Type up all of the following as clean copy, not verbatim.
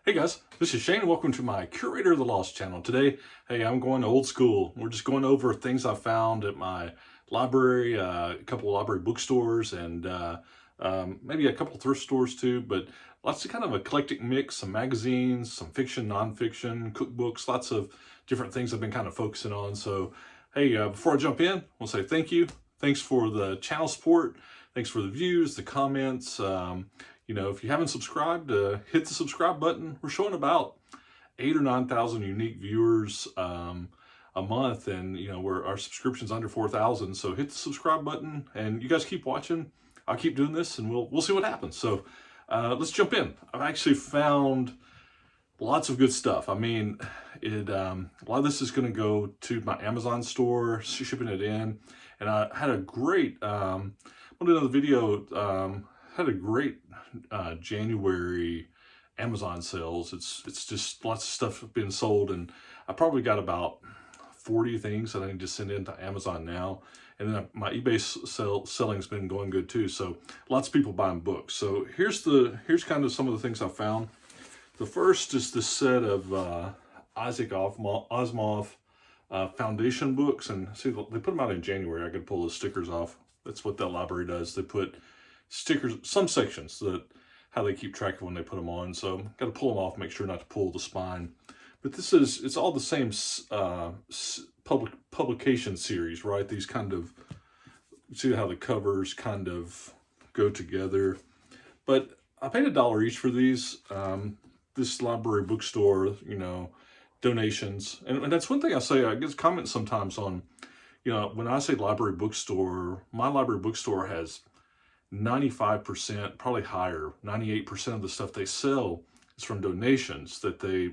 Hey guys, this is Shane. Welcome to my Curator of the Lost channel. Today, hey, I'm going old school. We're just going over things I found at my library, a couple of library bookstores, and maybe a couple thrift stores too, but lots of kind of eclectic mix, some magazines, some fiction, nonfiction, cookbooks, lots of different things I've been kind of focusing on. So, hey, before I jump in, I'll say thank you. Thanks for the channel support. Thanks for the views, the comments. If you haven't subscribed, hit the subscribe button. We're showing about 8,000 or 9,000 unique viewers a month, and our subscription's under 4,000. So hit the subscribe button, and you guys keep watching. I'll keep doing this, and we'll see what happens. So let's jump in. I've actually found lots of good stuff. I mean, a lot of this is going to go to my Amazon store, shipping it in, and I had a great. One another video. Had a great January Amazon sales. It's just lots of stuff being sold, and I probably got about 40 things that I need to send into Amazon now. And then my eBay selling's been going good too. So lots of people buying books. So here's kind of some of the things I found. The first is this set of Isaac Asimov Foundation books, and see they put them out in January. I could pull the stickers off. That's what that library does. They put stickers, some sections, that how they keep track of when they put them on. So got to pull them off, make sure not to pull the spine. But it's all the same publication series, right? These kind of, see how the covers kind of go together. But I paid $1 each for these. This library bookstore, donations, and that's one thing I say. I get comments sometimes on, when I say library bookstore, my library bookstore has 95%, probably higher, 98% of the stuff they sell is from donations that they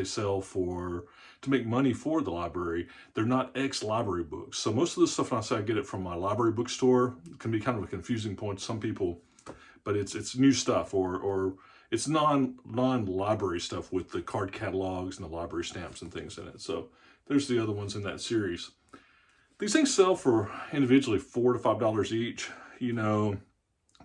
sell to make money for the library. They're not ex-library books. So most of the stuff when I say I get it from my library bookstore, it can be kind of a confusing point to some people, but it's new stuff or it's non-library stuff with the card catalogs and the library stamps and things in it. So there's the other ones in that series. These things sell for individually $4 to $5 each.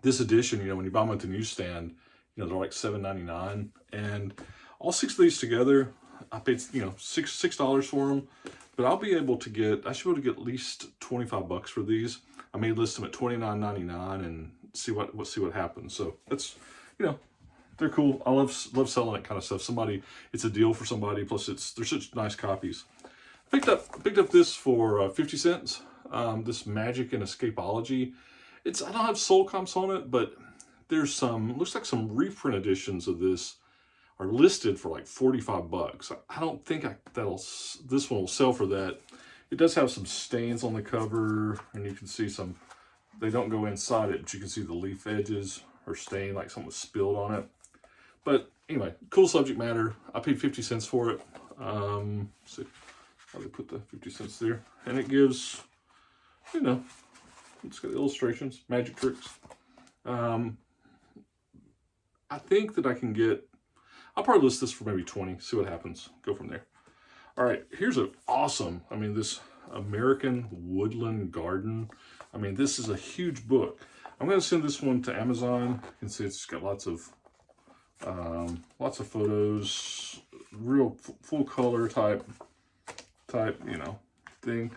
This edition, when you buy them at the newsstand, they're like $7.99, and all 6 of these together, I paid $6 for them. But I should be able to get at least $25 for these. I may list them at $29.99 and see what happens. So that's they're cool. I love selling that kind of stuff. It's a deal for somebody. Plus, they're such nice copies. I picked up this for 50 cents. This Magic and Escapology. I don't have soul comps on it, but there's looks like some reprint editions of this are listed for like $45. I don't think this one will sell for that. It does have some stains on the cover, and you can see they don't go inside it, but you can see the leaf edges are stained, like something was spilled on it. But anyway, cool subject matter. I paid 50 cents for it. Let's see how they put the 50 cents there. And it gives, it's got illustrations, magic tricks. I think that I'll probably list this for maybe 20, see what happens, go from there. All right, here's this American Woodland Garden. This is a huge book. I'm going to send this one to Amazon. You can see it's got lots of photos, real full color type, thing.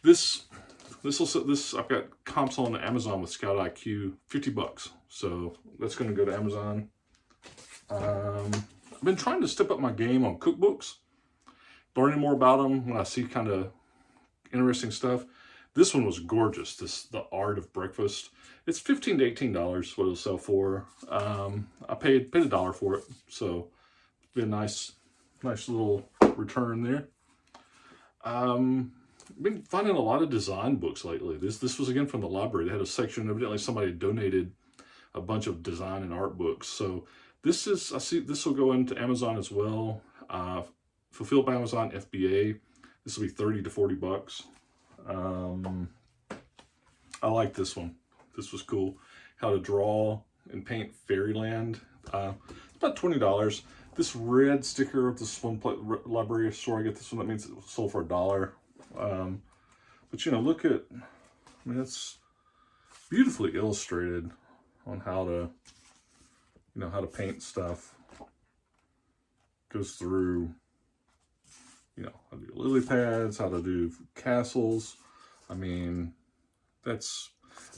I've got comps on Amazon with ScoutIQ, $50. So that's going to go to Amazon. I've been trying to step up my game on cookbooks, learning more about them when I see kind of interesting stuff. This one was gorgeous. The Art of Breakfast. It's $15 to $18 what it'll sell for. I paid $1 for it, so it's been a nice little return there. I've been finding a lot of design books lately. This was again from the library. They had a section, evidently somebody donated a bunch of design and art books. So I see this will go into Amazon as well. Fulfilled by Amazon FBA. This will be $30 to $40. I like this one. This was cool. How to draw and paint Fairyland. It's about $20. This red sticker of this one library store, I get this one. That means it was sold for $1. But look at, it's beautifully illustrated on how to paint stuff. Goes through, you know, how to do lily pads, how to do castles. I mean, that's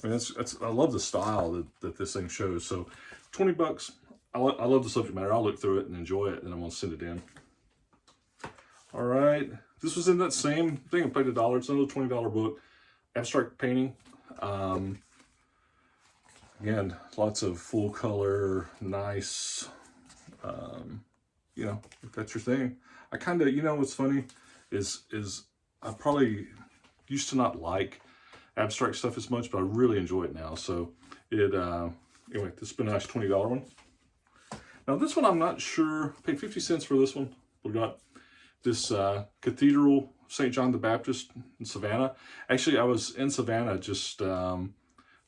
I love the style that this thing shows. So 20 bucks. I love the subject matter. I'll look through it and enjoy it, and I'm gonna send it in. All right, this was in that same thing. I paid $1. It's another $20 book, abstract painting. Again, lots of full color, nice. You know, if that's your thing. I kind of, you know, what's funny is I probably used to not like abstract stuff as much, but I really enjoy it now. So it, anyway, this has been a nice $20 one. Now this one, I'm not sure, paid 50 cents for this one. We got this Cathedral, St. John the Baptist in Savannah. Actually, I was in Savannah just a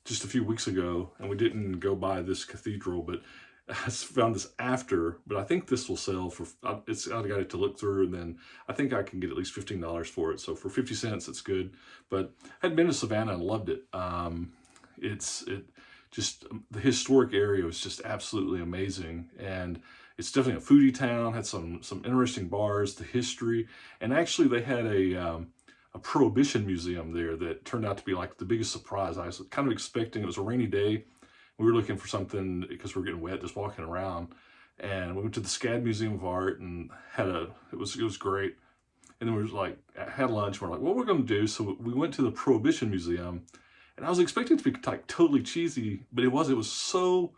few weeks ago, and we didn't go by this cathedral, but I found this after, but I think this will sell for, I got it to look through, and then I think I can get at least $15 for it. So for 50 cents, it's good. But I had been to Savannah and loved it. Just, the historic area was just absolutely amazing. And it's definitely a foodie town, had some interesting bars, the history, and actually they had a Prohibition museum there that turned out to be like the biggest surprise. I was kind of expecting, it was a rainy day. We were looking for something because we were getting wet just walking around, and we went to the SCAD Museum of Art and it was great. And then we was like, had lunch, and we're like, what we're going to do? So we went to the Prohibition Museum, and I was expecting it to be like totally cheesy, but it was so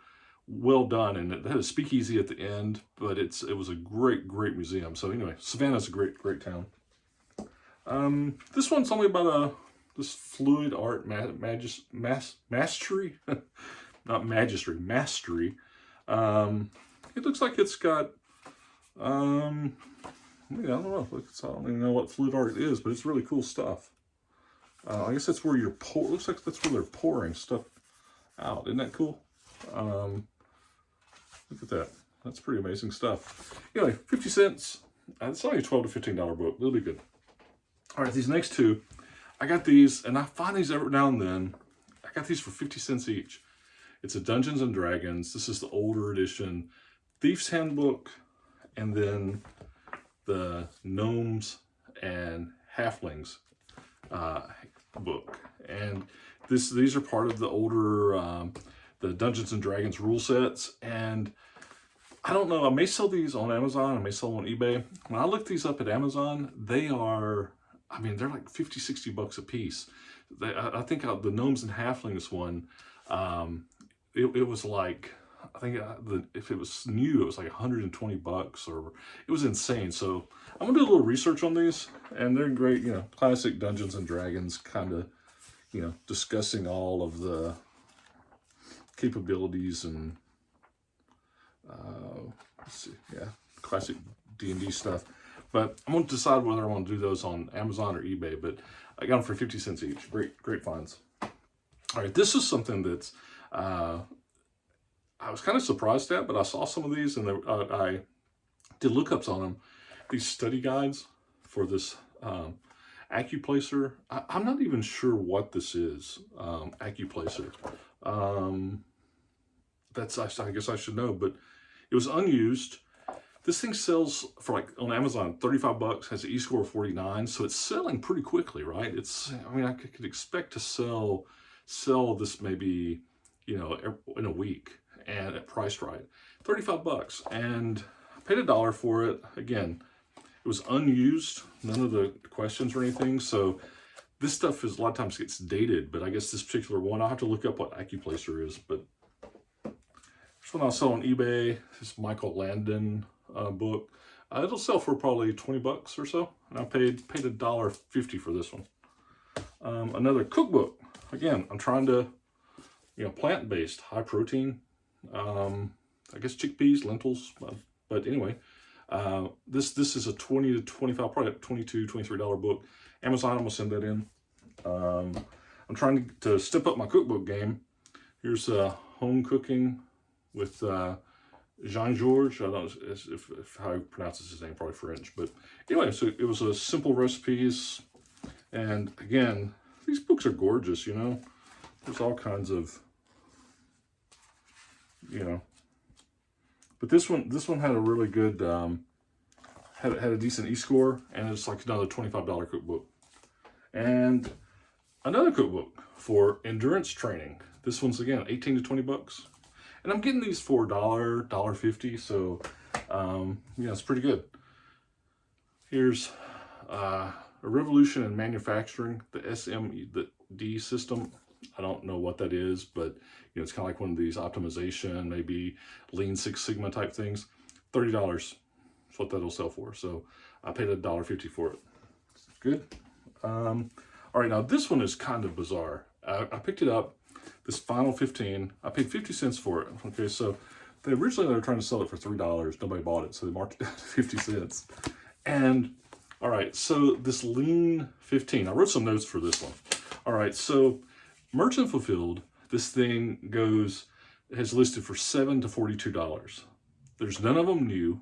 well done, and it had a speakeasy at the end, but it was a great museum. So anyway, Savannah's a great town. This one's only about this fluid art mastery. Not magistry, mastery. It looks like it's got, I don't know. I don't even know what fluid art is, but it's really cool stuff. I guess that's where looks like that's where they're pouring stuff out. Isn't that cool? Look at that. That's pretty amazing stuff. Anyway, 50 cents. It's only a $12 to $15 book. It'll be good. All right, these next two, I got these, and I find these every now and then. I got these for 50 cents each. It's a Dungeons and Dragons. This is the older edition, Thief's Handbook, and then the Gnomes and Halflings book. And these are part of the older the Dungeons and Dragons rule sets. And I don't know, I may sell these on Amazon, I may sell them on eBay. When I look these up at Amazon, they are, I mean, they're like 50, 60 bucks a piece. I think the Gnomes and Halflings one, it was like, I think if it was new, it was like 120 bucks, or it was insane. So I'm gonna do a little research on these, and they're great, you know, classic Dungeons and Dragons, kind of, you know, discussing all of the capabilities and, let's see, yeah, classic D&D stuff. But I'm gonna decide whether I want to do those on Amazon or eBay, but I got them for 50 cents each. Great finds. All right, this is something that's, I was kind of surprised at, but I saw some of these, and I did lookups on them. These study guides for this AccuPlacer. I'm not even sure what this is, AccuPlacer. I guess I should know, but it was unused. This thing sells for, like, on Amazon, 35 bucks, has an e-score of 49, so it's selling pretty quickly, right? I mean, I could expect to sell this maybe, you know, in a week, and at priced right. 35 bucks, and I paid $1 for it. Again, it was unused, none of the questions or anything, so this stuff is a lot of times gets dated, but I guess this particular one, I'll have to look up what AccuPlacer is, but this one I'll sell on eBay. This Michael Landon book. It'll sell for probably 20 bucks or so, and I paid $1.50 for this one. Another cookbook. Again, I'm trying to, you know, plant-based, high protein. I guess chickpeas, lentils, but anyway, this is a 20 to 25, probably a $22, $23 book. Amazon, I'm gonna send that in. I'm trying to step up my cookbook game. Here's home cooking with Jean-Georges. I don't know if how he pronounces his name, probably French, but anyway, so it was a simple recipes, and again, these books are gorgeous. You know, there's all kinds of, you know, but this one had a really good had a decent e-score, and it's like another $25 cookbook. And another cookbook for endurance training. This one's again 18 to 20 bucks. And I'm getting these for $1.50, so yeah, it's pretty good. Here's a revolution in manufacturing, the SMD system. I don't know what that is, but you know, it's kind of like one of these optimization, maybe Lean Six Sigma type things. $30 is what that'll sell for. So I paid $1.50 for it. Good. All right, now this one is kind of bizarre. I picked it up, this Final 15. I paid 50 cents for it. Okay, so originally they were trying to sell it for $3. Nobody bought it, so they marked it down to 50 cents. And all right, so this Lean 15, I wrote some notes for this one. All right, so Merchant Fulfilled, this thing has listed for $7 to $42. There's none of them new.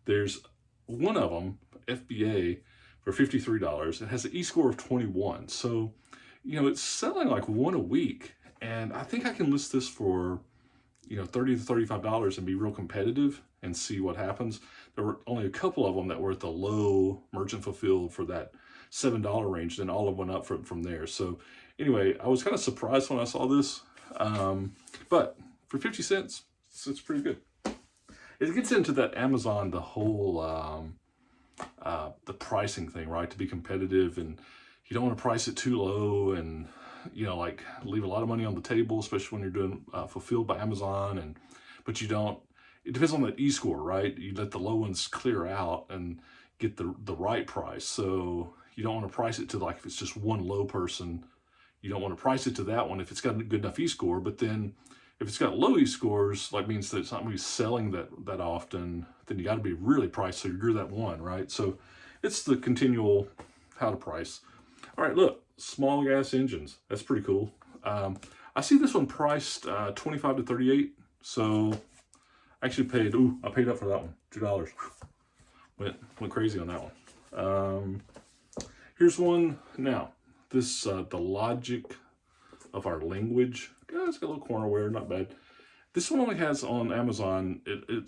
There's one of them, FBA, for $53. It has an e-score of 21. So, you know, it's selling like one a week. And I think I can list this for, you know, $30 to $35 and be real competitive and see what happens. There were only a couple of them that were at the low Merchant Fulfilled for that $7 range, then all of them went up from there. So anyway, I was kind of surprised when I saw this, but for 50 cents, it's pretty good. It gets into that Amazon, the whole the pricing thing, right? To be competitive, and you don't want to price it too low, and you know, like leave a lot of money on the table, especially when you're doing fulfilled by Amazon, but you don't. It depends on the e-score, right? You let the low ones clear out and get the right price. So you don't want to price it to, like, if it's just one low person, you don't want to price it to that one if it's got a good enough e-score. But then if it's got low e-scores, like means that it's not really selling that often, then you got to be really priced so you're that one, right? So it's the continual how to price. All right, look, small gas engines. That's pretty cool. I see this one priced 25 to 38. So I actually paid, I paid up for that one, $2. Went crazy on that one. Here's one now. This, the logic of our language. Yeah, it's got a little cornerware, not bad. This one only has on Amazon, it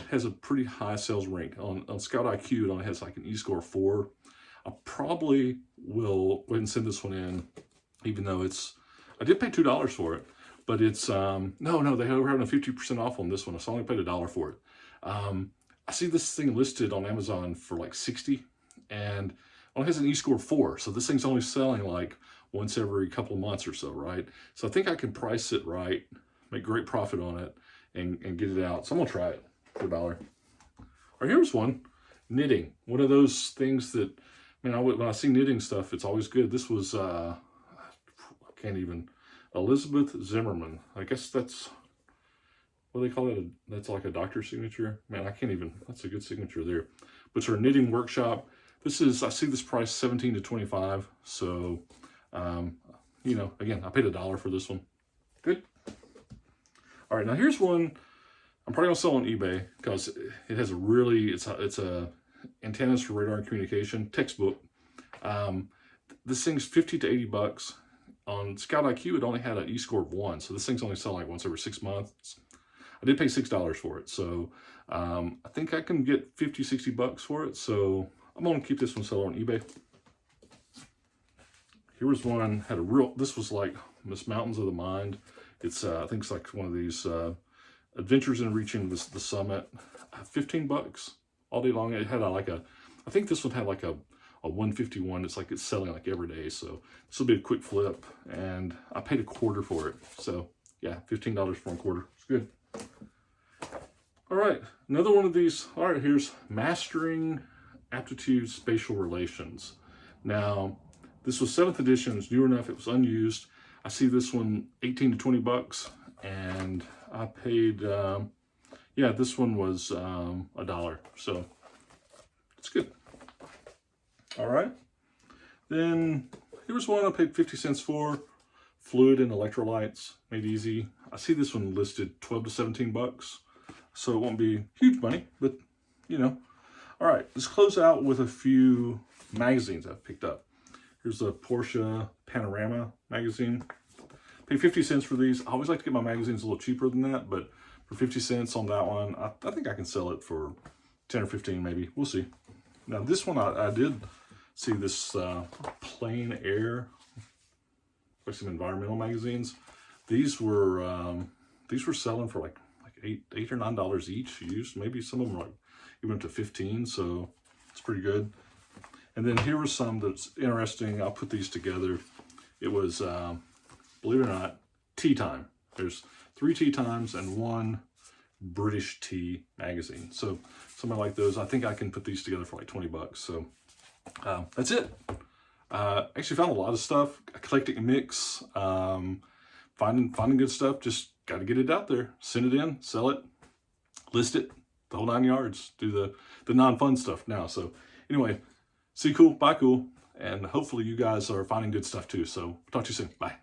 has a pretty high sales rank. On ScoutIQ, it only has like an e-score 4. I probably will go ahead and send this one in, even though I did pay $2 for it, but it's, no, they were having a 50% off on this one, so I only paid $1 for it. I see this thing listed on Amazon for like 60, and only has an e-score 4, so this thing's only selling like once every couple of months or so, right? So I think I can price it right, make great profit on it, and get it out. So I'm gonna try it for $1. All right, here's one, knitting. One of those things that, man, when I see knitting stuff, it's always good. This was, I can't even, Elizabeth Zimmerman. I guess that's, what do they call it? That's like a doctor's signature. Man, I can't even, that's a good signature there. But it's her knitting workshop. This is, I see this price 17 to 25. So, you know, again, I paid $1 for this one. Good. All right, now here's one I'm probably gonna sell on eBay because it has a really, it's a antennas for radar and communication textbook. This thing's 50 to 80 bucks. On ScoutIQ, it only had an e-score of 1, so this thing's only selling like once every 6 months. I did pay $6 for it, so I think I can get 50, 60 bucks for it, so I'm gonna keep this one selling on eBay. Here was one, had a real, this was like Miss Mountains of the Mind. It's, I think it's like one of these Adventures in Reaching the Summit. 15 bucks all day long. It had I think this one had like a 151. It's like it's selling like every day, so this will be a quick flip, and I paid $0.25 for it. So yeah, $15 for $0.25. It's good. All right, another one of these. All right, here's Mastering Aptitude Spatial Relations. Now, this was 7th edition. It's new enough. It was unused. I see this one 18 to 20 bucks, and I paid, yeah, this one was $1. So it's good. All right. Then here's one I paid 50 cents for. Fluid and electrolytes, made easy. I see this one listed 12 to 17 bucks. So it won't be huge money, but you know. All right, let's close out with a few magazines I've picked up. Here's the Porsche Panorama magazine. Paid 50 cents for these. I always like to get my magazines a little cheaper than that, but for 50 cents on that one, I think I can sell it for 10 or 15 maybe. We'll see. Now this one, I did see this Plain Air, like some environmental magazines. These were selling for like $8 or $9 each used. Maybe some of them were like even up to 15, so it's pretty good. And then here was some that's interesting. I'll put these together. It was, believe it or not, tea time. There's 3 tea times and 1 British tea magazine. So something like those, I think I can put these together for like 20 bucks. So that's it. Actually found a lot of stuff, eclectic mix, finding good stuff. Just got to get it out there, send it in, sell it, list it, the whole 9 yards, do the non-fun stuff now. So anyway, see cool, buy cool, and hopefully you guys are finding good stuff too. So talk to you soon. Bye.